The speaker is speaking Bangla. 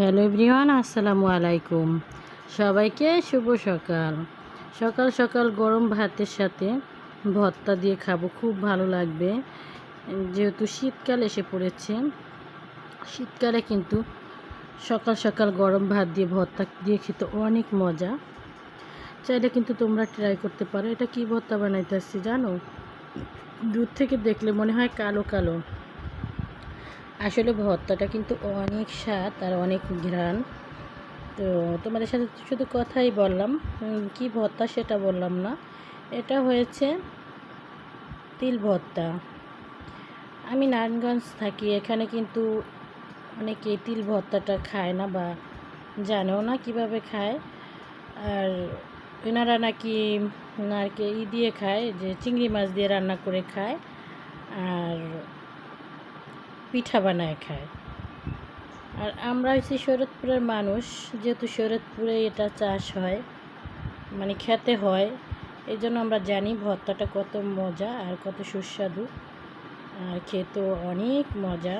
হ্যালো এভরিওয়ান, আসসালামু আলাইকুম। সবাইকে শুভ সকাল। সকাল সকাল গরম ভাতের সাথে ভর্তা দিয়ে খাবো, খুব ভালো লাগবে। যেহেতু শীতকাল এসে পড়েছে, শীতকালে কিন্তু সকাল সকাল গরম ভাত দিয়ে ভর্তা দিয়ে খেতে অনেক মজা। চাইলে কিন্তু তোমরা ট্রাই করতে পারো। এটা কি ভর্তা বানাইতেছি জানো? দূর থেকে দেখলে মনে হয় কালো কালো, আসলে ভর্তাটা কিন্তু অনেক স্বাদ আর অনেক ঘ্রাণ। তো তোমাদের সাথে শুধু কথাই বললাম, কি ভর্তা সেটা বললাম না। এটা হয়েছে তিল ভর্তা। আমি নারায়ণগঞ্জ থাকি, এখানে কিন্তু অনেকে তিল ভর্তাটা খায় না বা জানেও না কিভাবে খায়। আর এনারা নাকি দিয়ে খায়, যে চিংড়ি মাছ দিয়ে রান্না করে খায় আর পিঠা বানায় খায়। আর আমরা হচ্ছি শরৎপুরের মানুষ, যেহেতু শরৎপুরে এটা চাষ হয়, মানে খেতে হয়, এই জন্য আমরা জানি ভর্তাটা কত মজা আর কত সুস্বাদু, আর খেতেও অনেক মজা।